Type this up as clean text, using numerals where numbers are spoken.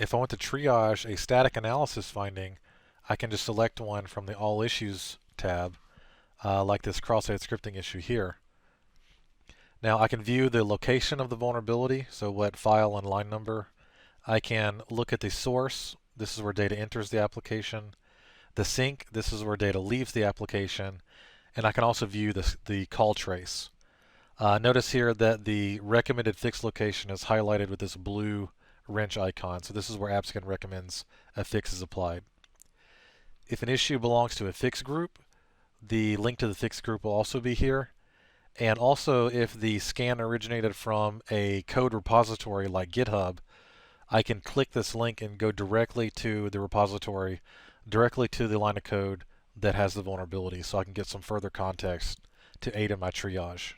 if I want to triage a static analysis finding, I can just select one from the All Issues tab, like this cross-site scripting issue here. Now I can view the location of the vulnerability, so what file and line number. I can look at the source. This is where data enters the application. The sink, this is where data leaves the application. And I can also view the call trace. Notice here that the recommended fix location is highlighted with this blue wrench icon. So this is where AppScan recommends a fix is applied. If an issue belongs to a fix group, the link to the fix group will also be here. And also, if the scan originated from a code repository like GitHub, I can click this link and go directly to the repository, directly to the line of code that has the vulnerability, so I can get some further context to aid in my triage.